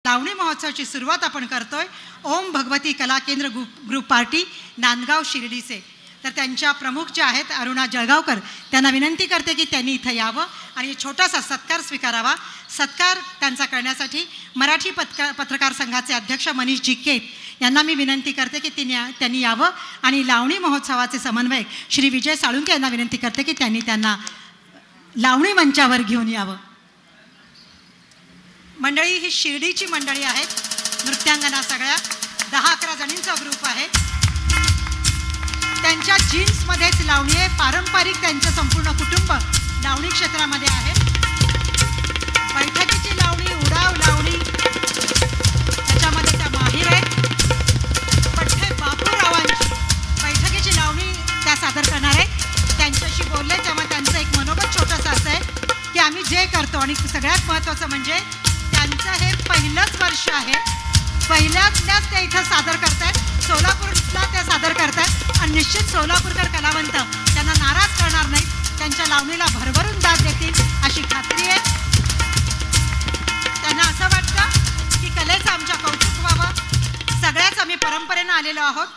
लावणी महोत्सवाची सुरुवात आपण करतोय ओम भगवती कला केंद्र ग्रुप पार्टी नांदगाव शिर्डीचे. तर त्यांच्या प्रमुख ज्या आहेत अरुणा जळगावकर, त्यांना विनंती करते की त्यांनी इथं यावं आणि छोटासा सत्कार स्वीकारावा. सत्कार त्यांचा करण्यासाठी मराठी पत्रकार संघाचे अध्यक्ष मनीष जिक्के यांना मी विनंती करते की त्यांनी यावं आणि लावणी महोत्सवाचे समन्वयक श्री विजय साळुंके यांना विनंती करते की त्यांना लावणी मंचावर घेऊन यावं. मंडळी ही शिर्डीची मंडळी आहेत, नृत्यांगना सगळ्या 10-11 जणींचा ग्रुप आहे. त्यांच्या जीन्समध्येच लावणी आहे, पारंपरिक त्यांचं संपूर्ण कुटुंब लावणी क्षेत्रामध्ये आहे. बैठकीची लावणी, उडाव लावणी त्याच्यामध्ये त्या माहीर आहेत. पठ्ठे बापूरावांची बैठकीची लावणी त्या सादर करणार आहेत. त्यांच्याशी बोलले तेव्हा त्यांचं एक मनोगत छोटंसं असं आहे की आम्ही जे करतो आणि सगळ्यात महत्त्वाचं म्हणजे त्यांचं हे पहिलंच वर्ष आहे. पहिल्यांदाच ते इथं सादर करत आहेत, सोलापूरला ते सादर करत आहेत आणि निश्चित सोलापूरकर कलावंत त्यांना नाराज करणार नाहीत, त्यांच्या लावणीला भरभरून दाद देतील अशी खात्री आहे. त्यांना असं वाटतं की कलेचं आमच्या कौतुक व्हावं. सगळ्याच आम्ही परंपरेनं आलेलो आहोत.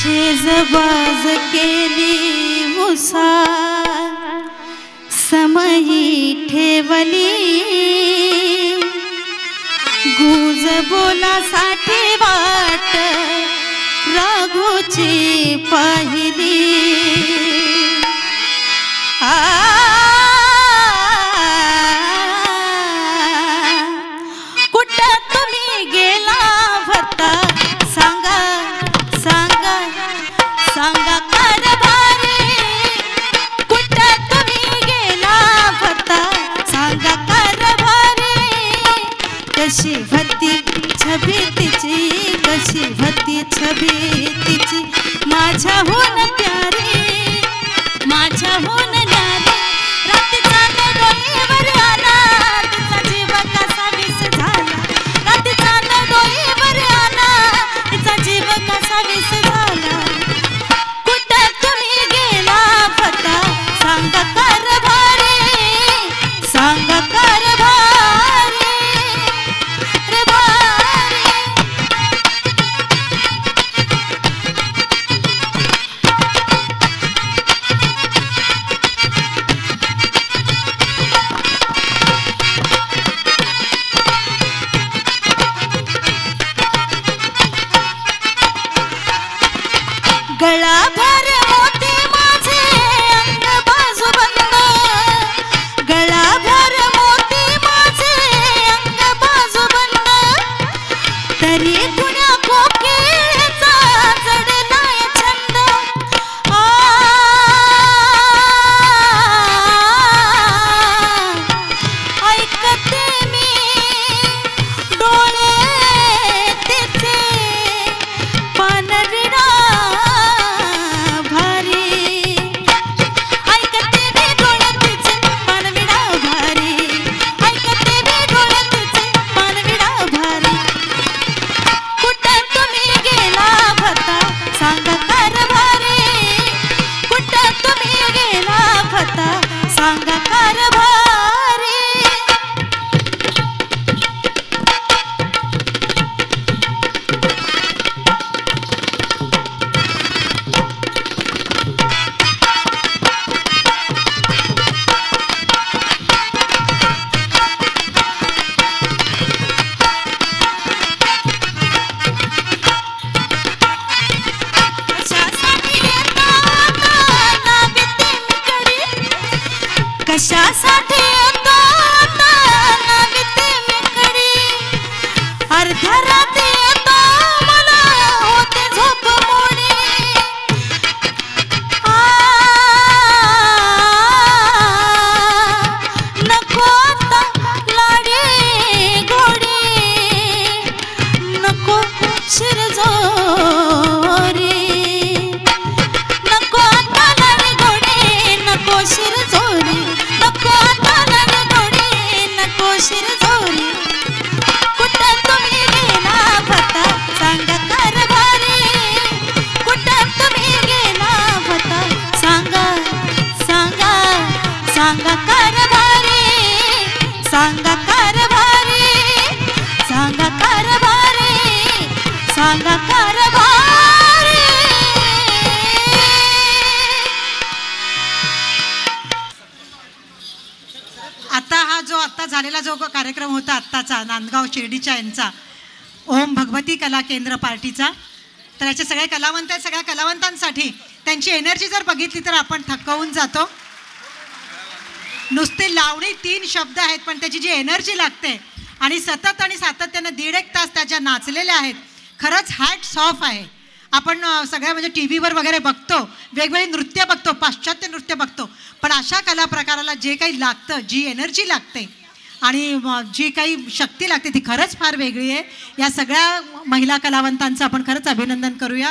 शेजबाज केली उसा समयी ठेवली गुज बोलासाठी वाट रघुची पाहिली कशी होती छबी तिची, कशी होती छबी तिची, माझ्याहून प्यारी, माझ्याहून न्यारी. रात्रीचा डोळीवर आला, तिचा जीव कसा विस झाला. रात्रीचा डोळीवर आला, तिचा जीव कसा विस झाला. कुठं तुम्ही गेला होता सांग कारभारी, सांग कारभारी रे भारी. गळाभर मोती माझे अंग बाजूबंद, गळाभर मोती माझे अंग बाजूबंद, तरी कुण्या कोकिळेचा जडलाय छंद. ऐकते मी डोळे तिचे पानविडा भारी. ऐकते मी डोळे तिचे पानविडा भारी, ऐकते मी डोळे तिचे पानविडा भारी. कुठं तुम्ही गेला होता सांग कारभारी, कुठं तुम्ही गेला होता सांग कारभारी. कशासाठी येतो आता नाविते मी कडी, अर्ध्या रात्री येतो मला होते झोप मोडी. नको आता लाडी गोडी, नको शिरजोरी, नको आता लाडी गोडी, नको शिरजोरी, नको आता लाडी गोडी, नको शिरजोरी. कुठं तुम्ही गेला होता सांग कारभारी, कुठं तुम्ही गेला होता सांगा, सांगा, सांगा कारभारी, सांगा कारभारी, सांगा कारभारी, सांगा कारभारी. आता झालेला जो कार्यक्रम होता आत्ताचा नांदगाव शिर्डीच्या यांचा ओम भगवती कला केंद्र पार्टीचा, तर याचे सगळे कलावंत आहेत. सगळ्या कलावंतांसाठी त्यांची एनर्जी जर बघितली तर आपण थकवून जातो. नुसते लावणी 3 शब्द आहेत पण त्याची जी एनर्जी लागते आणि सतत आणि सातत्याने 1.5 तास त्या ज्या नाचलेल्या आहेत, खरंच हॅट्स ऑफ आहे. आपण सगळ्या म्हणजे टी व्हीवर वगैरे बघतो, वेगवेगळे नृत्य बघतो, पाश्चात्य नृत्य बघतो, पण अशा कला प्रकाराला जे काही लागतं, जी एनर्जी लागते आणि जी काही शक्ती लागते ती खरंच फार वेगळी आहे. या सगळ्या महिला कलावंतांचं आपण खरंच अभिनंदन करूया.